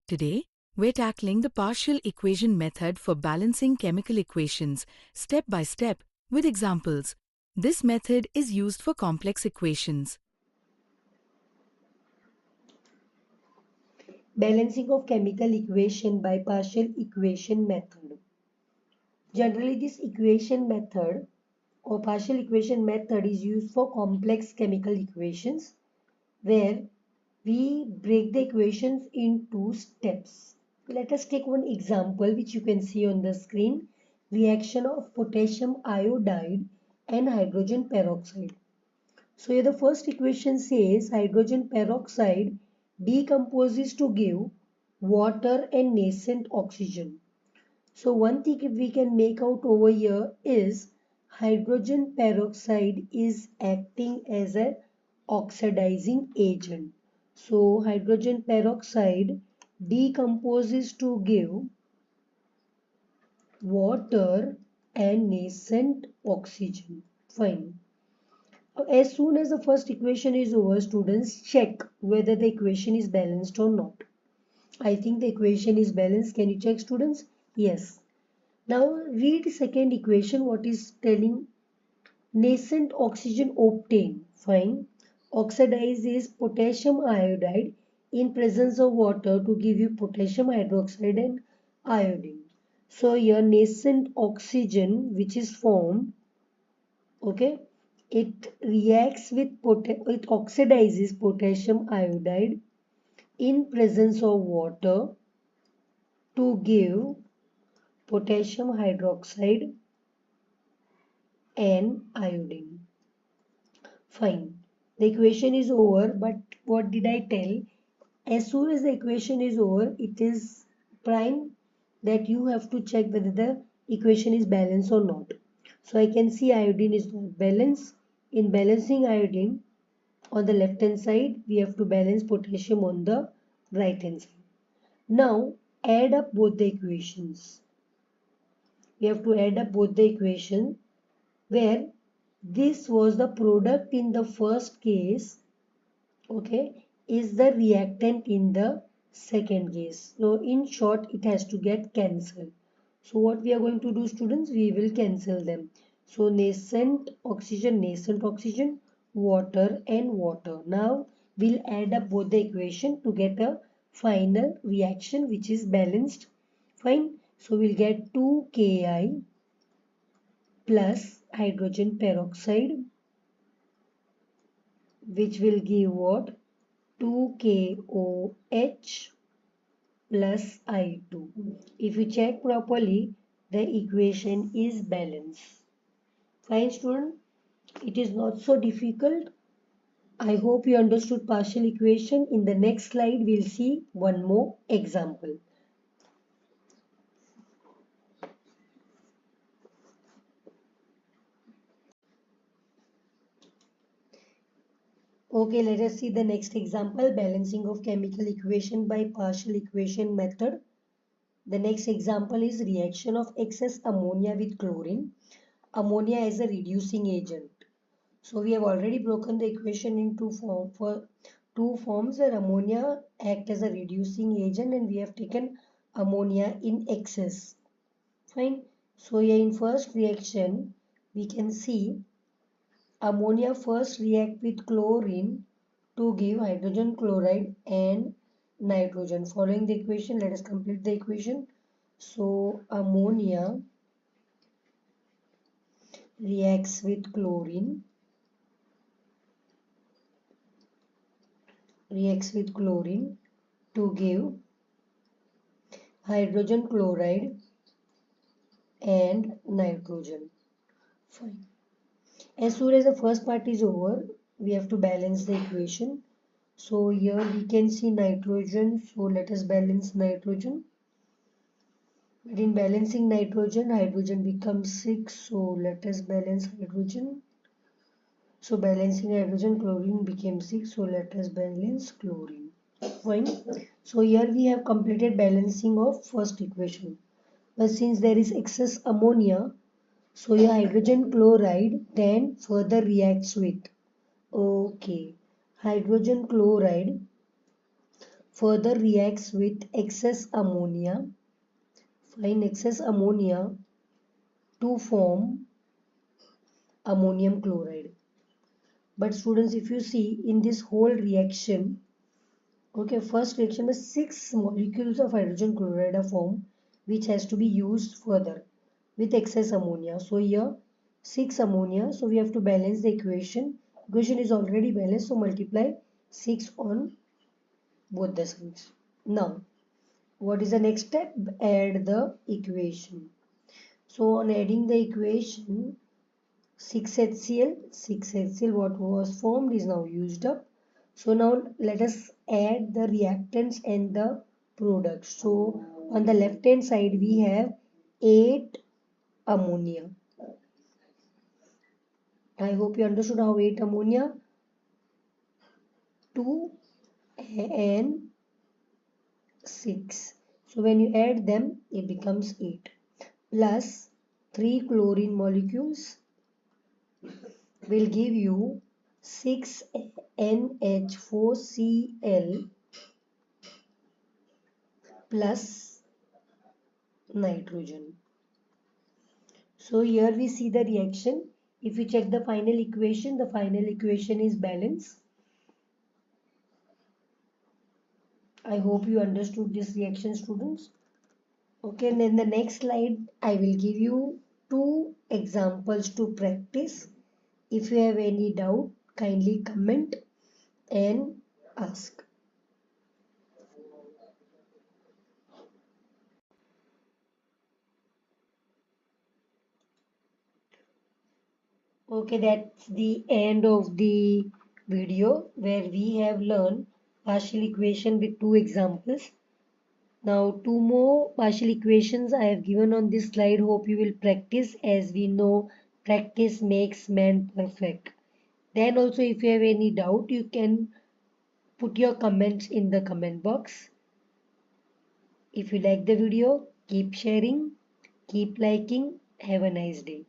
Today, we're tackling the partial equation method for balancing chemical equations step by step with examples. This method is used for complex equations. Balancing of chemical equation by partial equation method. Generally, this equation method or partial equation method is used for complex chemical equations where we break the equations into steps. Let us take one example which you can see on the screen. Reaction of potassium iodide and hydrogen peroxide. So here the first equation says hydrogen peroxide decomposes to give water and nascent oxygen. So one thing we can make out over here is hydrogen peroxide is acting as an oxidizing agent. So hydrogen peroxide decomposes to give water and nascent oxygen. Fine. As soon as the first equation is over, students check whether the equation is balanced or not. I think the equation is balanced. Can you check, students? Yes. Now read second equation. What is telling? Nascent oxygen obtained. Fine. Oxidize is potassium iodide in presence of water to give you potassium hydroxide and iodine. So your nascent oxygen which is formed, okay, it reacts with it oxidizes potassium iodide in presence of water to give potassium hydroxide and iodine. Fine. The equation is over, but what did I tell? As soon as the equation is over, it is prime that you have to check whether the equation is balanced or not. So I can see iodine is not balanced. In balancing iodine, on the left hand side, we have to balance potassium on the right hand side. Now add up both the equations. We have to add up both the equation where this was the product in the first case, okay, is the reactant in the second case. So in short, it has to get cancelled. So what we are going to do, students, we will cancel them. So nascent oxygen, water and water. Now we'll add up both the equation to get a final reaction which is balanced. Fine. So we'll get 2Ki plus hydrogen peroxide, which will give what? 2KOH plus I2. If you check properly, the equation is balanced. Fine, student. It is not so difficult. I hope you understood partial equation. In the next slide, we'll see one more example. Okay, let us see the next example, balancing of chemical equation by partial equation method. The next example is reaction of excess ammonia with chlorine. Ammonia is a reducing agent. So we have already broken the equation into two forms where ammonia act as a reducing agent and we have taken ammonia in excess. Fine. So here in first reaction, we can see ammonia first react with chlorine to give hydrogen chloride and nitrogen. Following the equation, let us complete the equation. So ammonia reacts with chlorine to give hydrogen chloride and nitrogen. Fine. As soon as the first part is over, we have to balance the equation. So here we can see nitrogen. So let us balance nitrogen. But in balancing nitrogen, hydrogen becomes 6. So let us balance hydrogen. So balancing hydrogen, chlorine became 6. So let us balance chlorine. Fine. So here we have completed balancing of first equation. But since there is excess ammonia, so your hydrogen chloride then further reacts with, okay, hydrogen chloride further reacts with excess ammonia, find excess ammonia to form ammonium chloride. But students, if you see in this whole reaction, okay, first reaction is 6 molecules of hydrogen chloride are formed, which has to be used further with excess ammonia. So here 6 ammonia, so we have to balance the equation. Equation is already balanced, so multiply 6 on both the sides. Now, what is the next step? Add the equation. So on adding the equation, 6HCl what was formed is now used up. So now let us add the reactants and the products. So on the left hand side we have 8 ammonia. I hope you understood how 8 ammonia, 2 and 6. So when you add them it becomes 8 plus 3 chlorine molecules will give you 6NH4Cl plus nitrogen. So here we see the reaction. If we check the final equation is balanced. I hope you understood this reaction, students. Okay, and in the next slide, I will give you 2 examples to practice. If you have any doubt, kindly comment and ask. Okay, that's the end of the video where we have learned partial equation with 2 examples. Now 2 more partial equations I have given on this slide. Hope you will practice, as we know practice makes man perfect. Then also if you have any doubt, you can put your comments in the comment box. If you like the video, keep sharing, keep liking. Have a nice day.